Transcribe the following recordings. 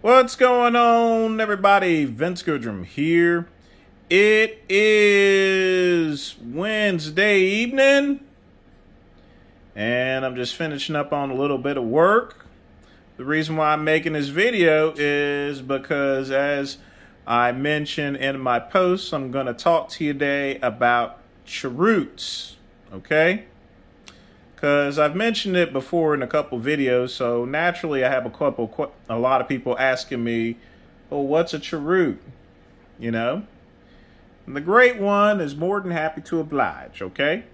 What's going on, everybody? Vince Goodrum here. It is Wednesday evening, and I'm just finishing up on a little bit of work. The reason why I'm making this video is because, as I mentioned in my posts, I'm going to talk to you today about Cheroots, okay? Because I've mentioned it before in a couple videos, so naturally I have a lot of people asking me, well, what's a cheroot? You know? And the great one is more than happy to oblige, okay?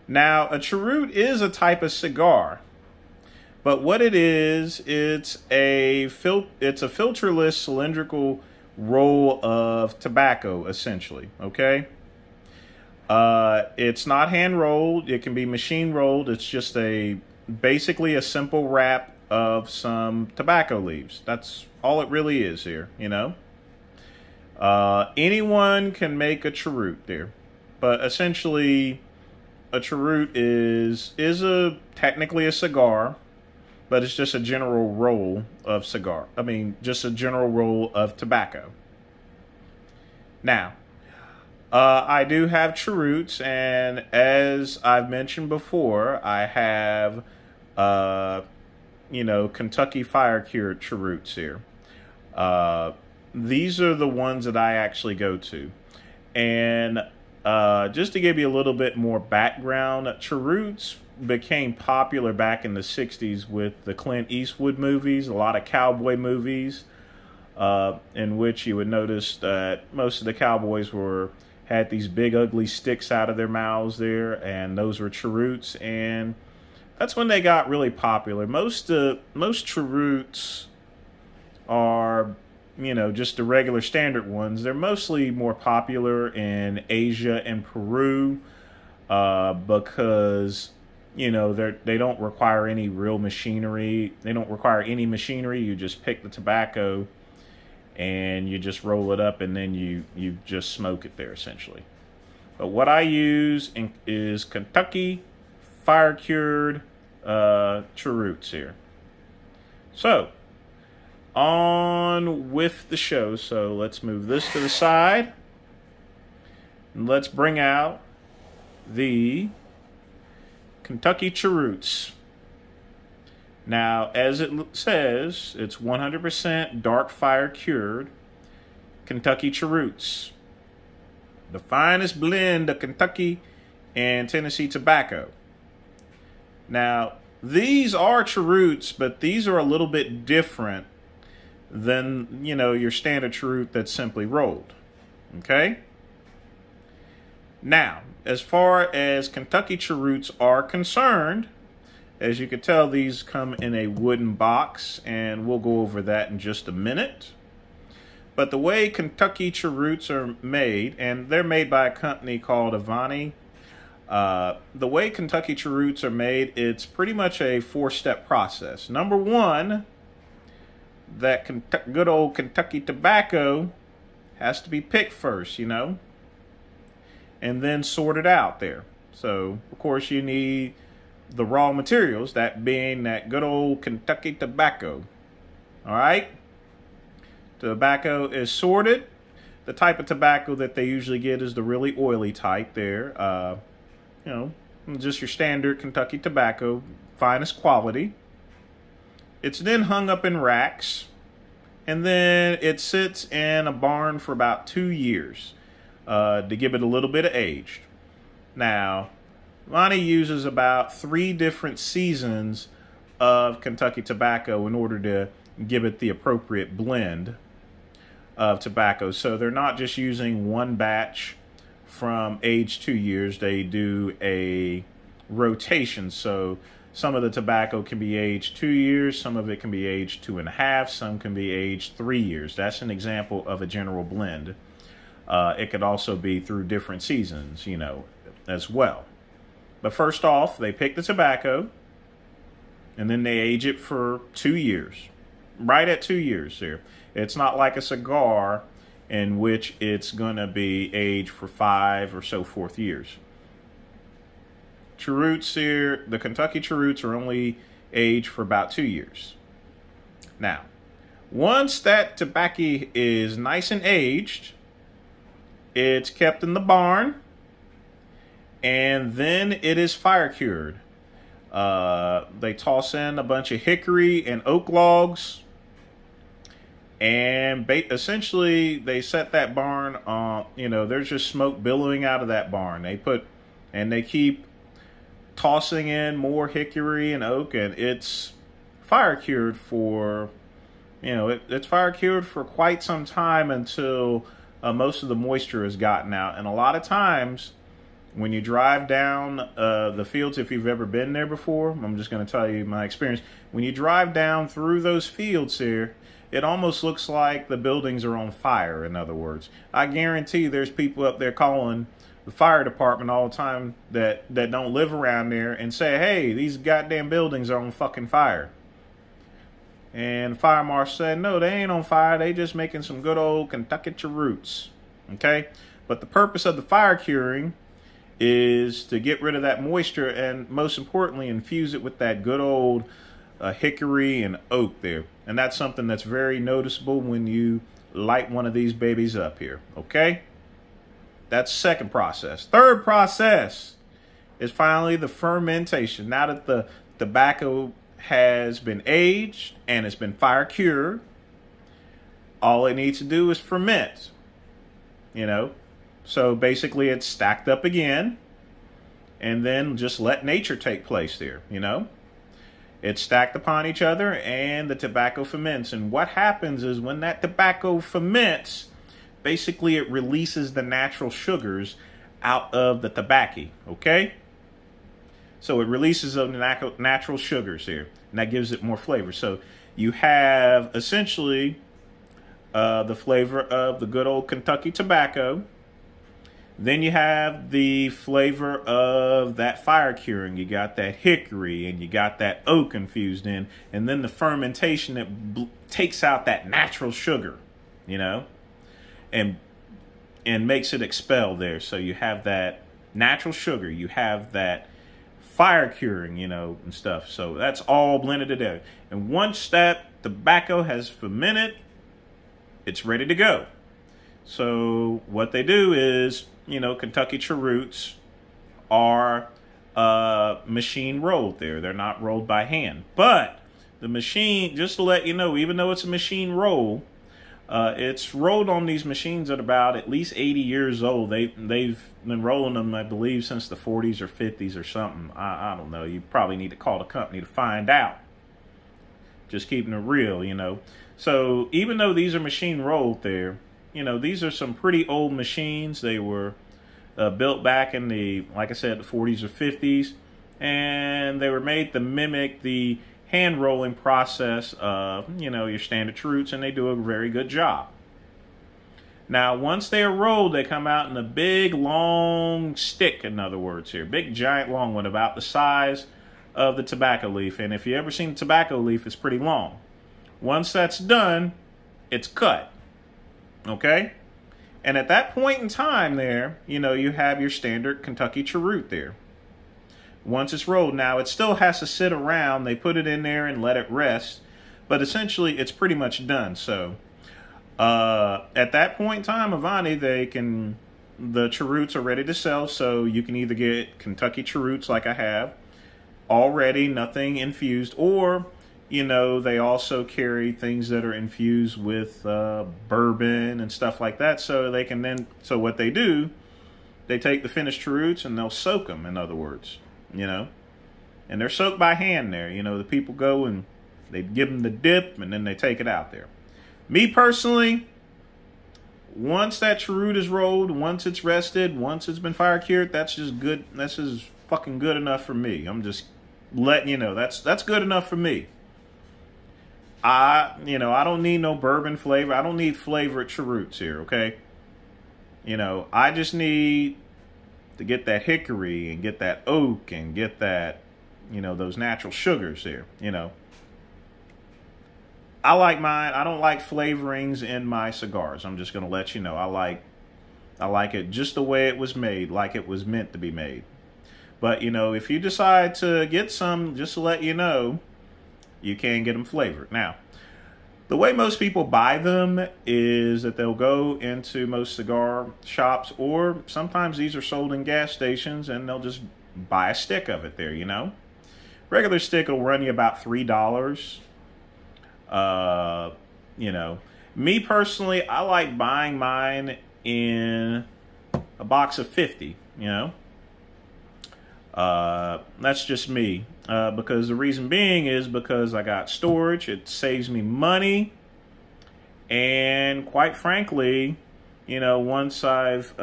Now, a cheroot is a type of cigar, but what it is, it's a filterless cylindrical roll of tobacco, essentially, okay? It's not hand rolled. It can be machine rolled. It's just basically a simple wrap of some tobacco leaves. That's all it really is here, you know. Anyone can make a cheroot there, but essentially a cheroot is technically a cigar, but it's just a general roll of just a general roll of tobacco. Now, I do have cheroots, and as I've mentioned before, I have, Kentucky fire-cured cheroots here. These are the ones that I actually go to. And just to give you a little bit more background, cheroots became popular back in the 60s with the Clint Eastwood movies, a lot of cowboy movies, in which you would notice that most of the cowboys had these big ugly sticks out of their mouths there, and those were cheroots, and that's when they got really popular. Most cheroots are, just the regular standard ones. They're mostly more popular in Asia and Peru because, they don't require any real machinery. They don't require any machinery. You just pick the tobacco and you just roll it up, and then you just smoke it there, essentially. But what I use is Kentucky fire-cured cheroots here. So, on with the show. So let's move this to the side, and let's bring out the Kentucky cheroots. Now, as it says, it's 100% dark fire cured Kentucky cheroots, the finest blend of Kentucky and Tennessee tobacco. Now, these are cheroots, but these are a little bit different than, your standard cheroot that's simply rolled. Okay? Now, as far as Kentucky cheroots are concerned, as you can tell, these come in a wooden box, and we'll go over that in just a minute. But the way Kentucky cheroots are made, and they're made by a company called Avani, the way Kentucky cheroots are made, it's pretty much a four-step process. Number one, that good old Kentucky tobacco has to be picked first, and then sorted out there. So, of course, you need the raw materials, that being that good old Kentucky tobacco. All right? Tobacco is sorted. The type of tobacco that they usually get is the really oily type there. Just your standard Kentucky tobacco, finest quality. It's then hung up in racks, and then it sits in a barn for about 2 years to give it a little bit of age. Now, Lonnie uses about 3 different seasons of Kentucky tobacco in order to give it the appropriate blend of tobacco. So they're not just using one batch from age 2 years. They do a rotation. So some of the tobacco can be aged 2 years, some of it can be aged 2.5, some can be aged 3 years. That's an example of a general blend. It could also be through different seasons, as well. But first off, they pick the tobacco, and then they age it for 2 years. Right at 2 years there. It's not like a cigar in which it's going to be aged for 5 or so forth years. Cheroots here, the Kentucky cheroots are only aged for about 2 years. Now, Once that tobacco is nice and aged, it's kept in the barn, and then it is fire cured. They toss in a bunch of hickory and oak logs, and essentially they set that barn on, there's just smoke billowing out of that barn. They keep tossing in more hickory and oak, and it's fire cured for, it's fire cured for quite some time until most of the moisture has gotten out. And a lot of times when you drive down the fields, if you've ever been there before, I'm just going to tell you my experience. When you drive down through those fields here, it almost looks like the buildings are on fire, in other words. I guarantee there's people up there calling the fire department all the time that don't live around there and say, hey, these goddamn buildings are on fucking fire. And the fire marshal said, no, they ain't on fire. They just making some good old Kentucky Cheroots. Okay? But the purpose of the fire curing is to get rid of that moisture and, most importantly, infuse it with that good old hickory and oak there. And that's something that's very noticeable when you light one of these babies up here. Okay? That's second process. Third process is finally the fermentation. Now that the tobacco has been aged and it's been fire cured, all it needs to do is ferment. So basically it's stacked up again, and then just let nature take place there. It's stacked upon each other, and the tobacco ferments. And what happens is when that tobacco ferments, basically it releases the natural sugars out of the tobacco, okay? So it releases the natural sugars here, and that gives it more flavor. So you have essentially the flavor of the good old Kentucky tobacco. Then you have the flavor of that fire curing. You got that hickory and you got that oak infused in. And then the fermentation that takes out that natural sugar, and makes it expel there. So you have that natural sugar. You have that fire curing, and stuff. So that's all blended together. And once that tobacco has fermented, it's ready to go. So what they do is, Kentucky Cheroots are machine rolled there. They're not rolled by hand. But the machine, just to let you know, even though it's a machine roll, it's rolled on these machines at about at least 80 years old. They've been rolling them, I believe, since the 40s or 50s or something. I don't know. You probably need to call the company to find out. Just keeping it real, So even though these are machine rolled there, these are some pretty old machines. They were built back in the, like I said, the 40s or 50s. And they were made to mimic the hand rolling process of, your standard Cheroots, and they do a very good job. Now, once they are rolled, they come out in a big, long stick, in other words here. Big, giant, long one, about the size of the tobacco leaf. And if you ever seen a tobacco leaf, it's pretty long. Once that's done, it's cut. Okay? And at that point in time there, you have your standard Kentucky Cheroot there. Once it's rolled, now it still has to sit around. They put it in there and let it rest. But essentially, it's pretty much done. So, at that point in time, Avani, the Cheroots are ready to sell. So you can either get Kentucky Cheroots like I have, already, nothing infused, or they also carry things that are infused with bourbon and stuff like that. So they can then, so what they do, they take the finished Cheroots and they'll soak them, in other words, and they're soaked by hand there. The people go and they give them the dip and then they take it out there. Me personally, once that Cheroot is rolled, once it's rested, once it's been fire cured, that's just good. That's just fucking good enough for me. I'm just letting you know that's good enough for me. I don't need no bourbon flavor. I don't need flavored Cheroots here, okay? I just need to get that hickory and get that oak and get that, those natural sugars there, I like mine. I don't like flavorings in my cigars. I'm just going to let you know. I like it just the way it was made, like it was meant to be made. But, if you decide to get some, just to let you know, you can get them flavored. Now, The way most people buy them is that they'll go into most cigar shops, or sometimes these are sold in gas stations, and they'll just buy a stick of it there, you know. Regular stick will run you about $3. You know, me personally, I like buying mine in a box of 50, you know. That's just me, because the reason being is because I got storage. It saves me money, and quite frankly, you know, once I've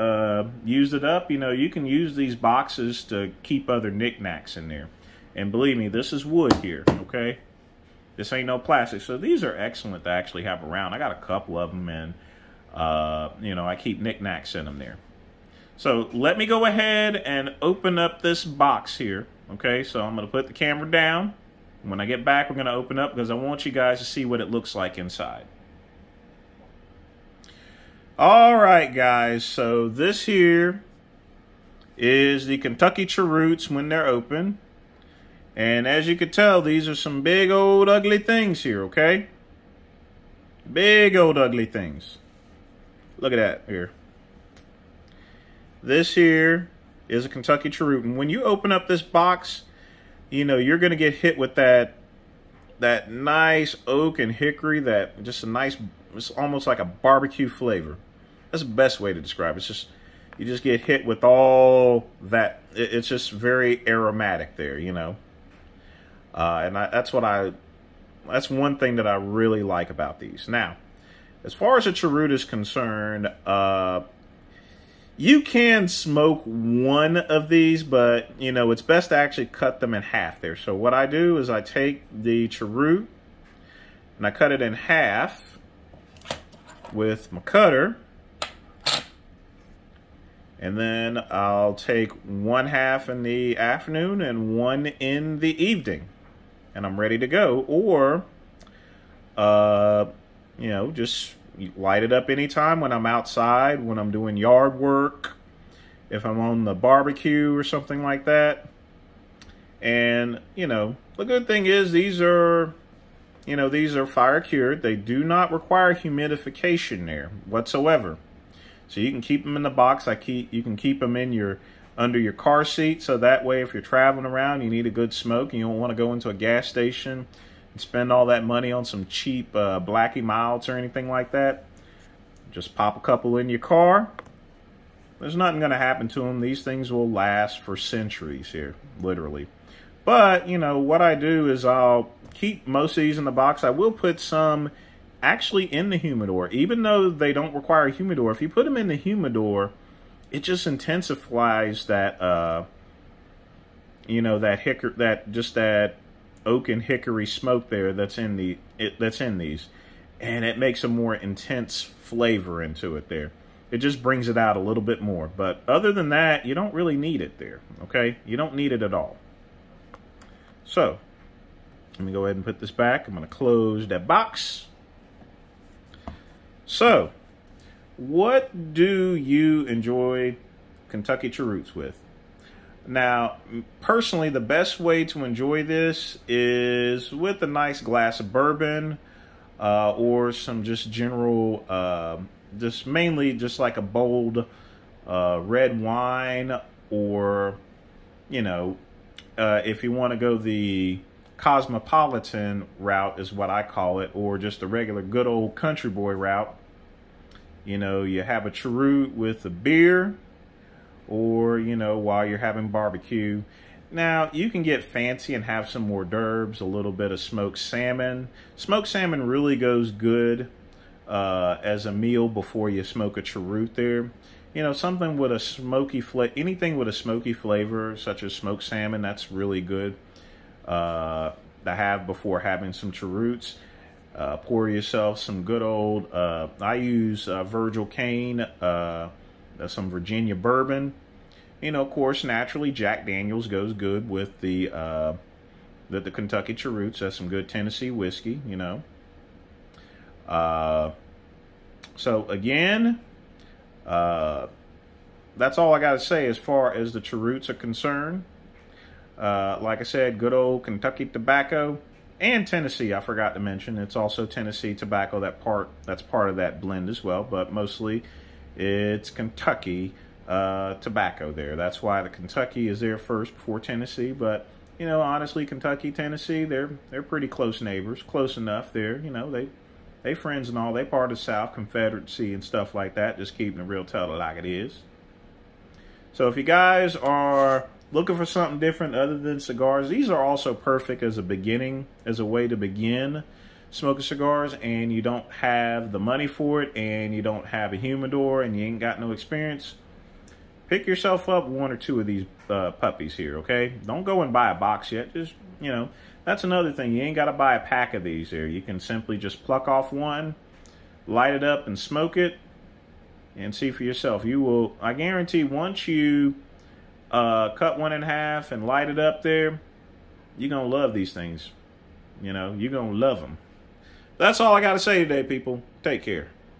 used it up, you know, you can use these boxes to keep other knickknacks in there. And believe me, this is wood here, okay? This ain't no plastic. So these are excellent to actually have around. I got a couple of them, and you know, I keep knickknacks in them there. So let me go ahead and open up this box here. Okay, so I'm going to put the camera down. When I get back, we're going to open up because I want you guys to see what it looks like inside. All right, guys, so this here is the Kentucky Cheroots when they're open. And as you can tell, these are some big old ugly things here, okay? Big old ugly things. Look at that here. This here is a Kentucky Cheroot. And when you open up this box, you know, you're going to get hit with that nice oak and hickory, that just a nice, it's almost like a barbecue flavor. That's the best way to describe it. It's just, you just get hit with all that. It's just very aromatic there, you know. And that's one thing that I really like about these. Now, as far as a cheroot is concerned, you can smoke one of these, but, you know, it's best to actually cut them in half there. So what I do is I take the cheroot and I cut it in half with my cutter. And then I'll take one half in the afternoon and one in the evening. And I'm ready to go. Or, you know, just light it up anytime when I'm outside, when I'm doing yard work, if I'm on the barbecue or something like that. And, you know, the good thing is these are, you know, these are fire cured. They do not require humidification there whatsoever. So you can keep them in the box. You can keep them in under your car seat, so that way if you're traveling around, you need a good smoke and you don't want to go into a gas station and spend all that money on some cheap Blackie Milds or anything like that. Just pop a couple in your car. There's nothing going to happen to them. These things will last for centuries here, literally. But, you know, what I do is I'll keep most of these in the box. I will put some actually in the humidor. Even though they don't require a humidor, if you put them in the humidor, it just intensifies that, you know, that oak and hickory smoke there that's in these, and it makes a more intense flavor into it there. It just brings it out a little bit more. But other than that, you don't really need it there, okay? You don't need it at all. So, let me go ahead and put this back. I'm going to close that box. So, what do you enjoy Kentucky Cheroots with? Now, personally, the best way to enjoy this is with a nice glass of bourbon or some just general, just mainly just like a bold red wine, or, you know, if you want to go the cosmopolitan route is what I call it, or just a regular good old country boy route. You know, you have a cheroot with a beer, or, you know, while you're having barbecue. Now, you can get fancy and have some hors d'oeuvres, a little bit of smoked salmon. Smoked salmon really goes good as a meal before you smoke a cheroot there. You know, something with a smoky flavor, anything with a smoky flavor, such as smoked salmon, that's really good to have before having some cheroots. Pour yourself some good old, I use Virgil Cane, some Virginia bourbon. You know, of course, naturally, Jack Daniels goes good with the Kentucky Cheroots. That's some good Tennessee whiskey, you know. So, again, that's all I got to say as far as the Cheroots are concerned. Like I said, good old Kentucky tobacco. And Tennessee, I forgot to mention. It's also Tennessee tobacco that's part of that blend as well, but mostly it's Kentucky tobacco there. That's why the Kentucky is there first before Tennessee. But you know, honestly, Kentucky, Tennessee, they're pretty close neighbors, close enough. You know, they friends and all. They part of the South, Confederacy and stuff like that. Just keeping it real, tell it like it is. So if you guys are looking for something different other than cigars, these are also perfect as a way to begin smoking cigars, and you don't have the money for it, and you don't have a humidor, and you ain't got no experience. Pick yourself up one or two of these puppies here, okay? Don't go and buy a box yet. Just, you know, that's another thing. You ain't got to buy a pack of these here. You can simply just pluck off one, light it up, and smoke it, and see for yourself. You will, I guarantee, once you cut one in half and light it up there, you're going to love these things. You know, you're going to love them. That's all I got to say today, people. Take care.